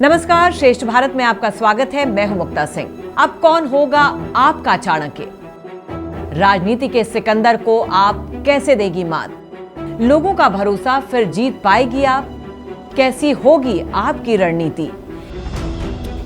नमस्कार, श्रेष्ठ भारत में आपका स्वागत है। मैं हूं मुक्ता सिंह। अब कौन होगा आपका चाणक्य? राजनीति के सिकंदर को आप कैसे देगी मात? लोगों का भरोसा फिर जीत पाएगी आप? कैसी होगी आपकी रणनीति?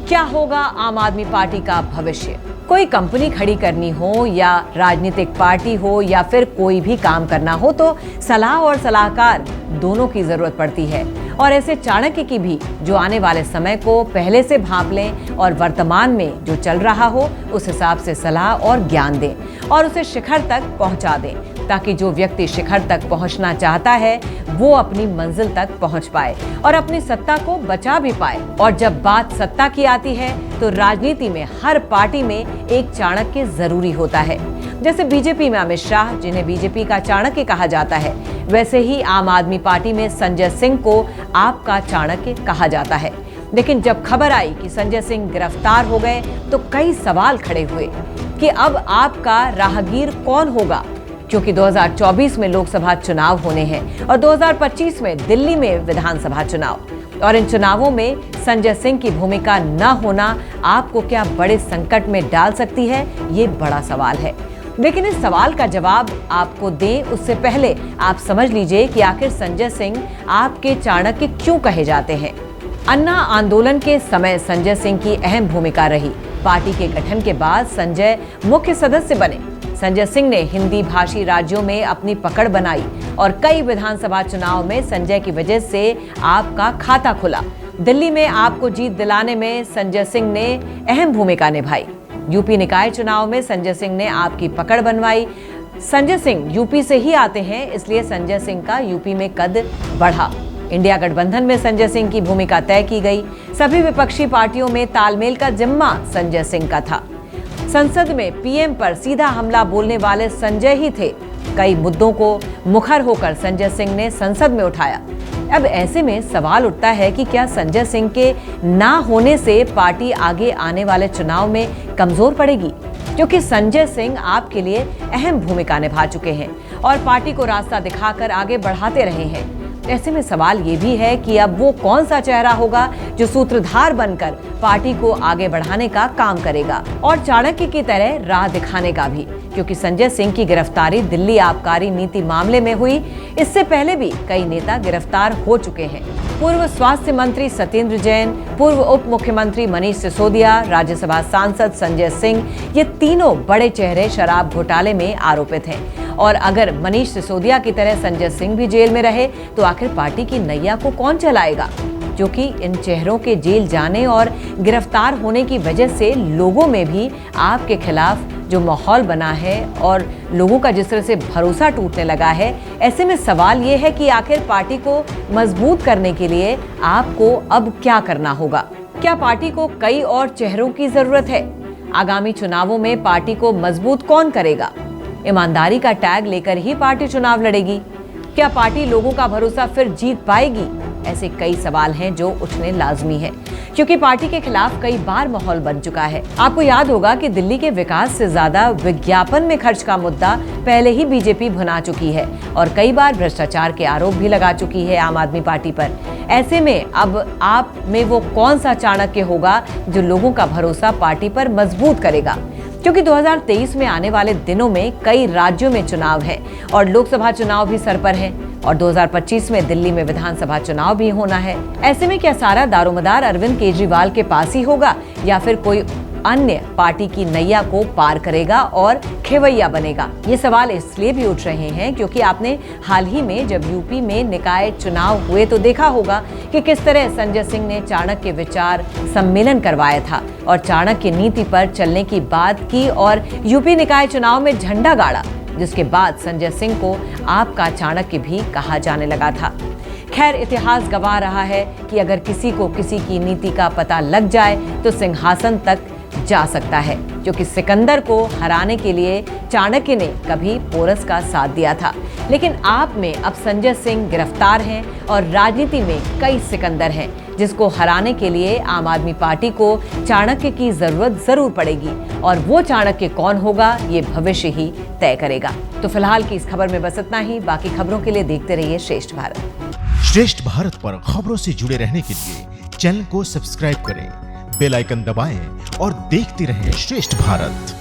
क्या होगा आम आदमी पार्टी का भविष्य? कोई कंपनी खड़ी करनी हो या राजनीतिक पार्टी हो या फिर कोई भी काम करना हो तो सलाह और सलाहकार दोनों की जरूरत पड़ती है। और ऐसे चाणक्य की भी जो आने वाले समय को पहले से भांप लें और वर्तमान में जो चल रहा हो उस हिसाब से सलाह और ज्ञान दें और उसे शिखर तक पहुंचा दें, ताकि जो व्यक्ति शिखर तक पहुंचना चाहता है वो अपनी मंजिल तक पहुंच पाए और अपनी सत्ता को बचा भी पाए। और जब बात सत्ता की आती है तो राजनीति में हर पार्टी में एक चाणक्य जरूरी होता है। जैसे बीजेपी में अमित शाह, जिन्हें बीजेपी का चाणक्य कहा जाता है, वैसे ही आम आदमी पार्टी में संजय सिंह को आपका चाणक्य कहा जाता है। लेकिन जब खबर आई कि संजय सिंह गिरफ्तार हो गए तो कई सवाल खड़े हुए कि अब आपका राहगीर कौन होगा, क्योंकि 2024 में लोकसभा चुनाव होने हैं और 2025 में दिल्ली में विधानसभा चुनाव, और इन चुनावों में संजय सिंह की भूमिका न होना आपको क्या बड़े संकट में डाल सकती है, ये बड़ा सवाल है। लेकिन इस सवाल का जवाब आपको दें उससे पहले आप समझ लीजिए कि आखिर संजय सिंह आपके चाणक्य क्यों कहे जाते हैं। अन्ना आंदोलन के समय संजय सिंह की अहम भूमिका रही। पार्टी के गठन के बाद संजय मुख्य सदस्य बने। संजय सिंह ने हिंदी भाषी राज्यों में अपनी पकड़ बनाई और कई विधानसभा चुनाव में संजय की वजह से आपका खाता खुला। दिल्ली में आपको जीत दिलाने में संजय सिंह ने अहम भूमिका निभाई। यूपी निकाय चुनाव में संजय सिंह ने आपकी पकड़ बनवाई। संजय सिंह यूपी से ही आते हैं, इसलिए संजय सिंह का यूपी में कद बढ़ा। इंडिया गठबंधन में संजय सिंह की भूमिका तय की गई। सभी विपक्षी पार्टियों में तालमेल का जिम्मा संजय सिंह का था। संसद में पीएम पर सीधा हमला बोलने वाले संजय ही थे। कई मुद्दों को मुखर होकर संजय सिंह ने संसद में उठाया। अब ऐसे में सवाल उठता है कि क्या संजय सिंह के ना होने से पार्टी आगे आने वाले चुनाव में कमजोर पड़ेगी, क्योंकि संजय सिंह आपके लिए अहम भूमिका निभा चुके हैं और पार्टी को रास्ता दिखाकर आगे बढ़ाते रहे हैं। ऐसे में सवाल ये भी है कि अब वो कौन सा चेहरा होगा जो सूत्रधार बनकर पार्टी को आगे बढ़ाने का काम करेगा और चाणक्य की तरह राह दिखाने का भी, क्योंकि संजय सिंह की गिरफ्तारी दिल्ली आबकारी नीति मामले में हुई। इससे पहले भी कई नेता गिरफ्तार हो चुके हैं। पूर्व स्वास्थ्य मंत्री सत्येंद्र जैन, पूर्व उप मुख्यमंत्री मनीष सिसोदिया, राज्यसभा सांसद संजय सिंह, ये तीनों बड़े चेहरे शराब घोटाले में आरोपित हैं। और अगर मनीष सिसोदिया की तरह संजय सिंह भी जेल में रहे तो आखिर पार्टी की नैया को कौन चलाएगा? क्योंकि इन चेहरों के जेल जाने और गिरफ्तार होने की वजह से लोगों में भी आपके खिलाफ जो माहौल बना है और लोगों का जिस तरह से भरोसा टूटने लगा है, ऐसे में सवाल ये है कि आखिर पार्टी को मजबूत करने के लिए आपको अब क्या करना होगा? क्या पार्टी को कई और चेहरों की जरूरत है? आगामी चुनावों में पार्टी को मजबूत कौन करेगा? ईमानदारी का टैग लेकर ही पार्टी चुनाव लड़ेगी? क्या पार्टी लोगों का भरोसा फिर जीत पाएगी? ऐसे कई सवाल हैं जो उठने लाजमी है, क्योंकि पार्टी के खिलाफ कई बार माहौल बन चुका है। आपको याद होगा कि दिल्ली के विकास से ज्यादा विज्ञापन में खर्च का मुद्दा पहले ही बीजेपी भुना चुकी है और कई बार भ्रष्टाचार के आरोप भी लगा चुकी है आम आदमी पार्टी पर। ऐसे में अब आप में वो कौन सा चाणक्य होगा जो लोगों का भरोसा पार्टी पर मजबूत करेगा? क्योंकि 2023 में आने वाले दिनों में कई राज्यों में चुनाव है और लोकसभा चुनाव भी सर पर है और 2025 में दिल्ली में विधानसभा चुनाव भी होना है। ऐसे में क्या सारा दारोमदार अरविंद केजरीवाल के पास ही होगा या फिर कोई अन्य पार्टी की नैया को पार करेगा और खेवैया बनेगा? ये सवाल इसलिए भी उठ रहे हैं क्योंकि आपने हाल ही में जब यूपी में निकाय चुनाव हुए तो देखा होगा कि किस तरह संजय सिंह ने चाणक्य विचार सम्मेलन करवाया था और चाणक्य नीति पर चलने की बात की और यूपी निकाय चुनाव में झंडा गाड़ा, जिसके बाद संजय सिंह को आपका चाणक्य भी कहा जाने लगा था। खैर, इतिहास गवाह रहा है कि अगर किसी को किसी की नीति का पता लग जाए तो सिंहासन तक जा सकता है, क्योंकि सिकंदर को हराने के लिए चाणक्य ने कभी पोरस का साथ दिया था। लेकिन आप में अब संजय सिंह गिरफ्तार हैं और राजनीति में कई सिकंदर हैं, जिसको हराने के लिए आम आदमी पार्टी को चाणक्य की जरूरत जरूर पड़ेगी और वो चाणक्य कौन होगा ये भविष्य ही तय करेगा। तो फिलहाल की इस खबर में बस इतना ही। बाकी खबरों के लिए देखते रहिए श्रेष्ठ भारत। श्रेष्ठ भारत पर खबरों से जुड़े रहने के लिए चैनल को सब्सक्राइब करें, बेल आइकन दबाएं और देखते रहें श्रेष्ठ भारत।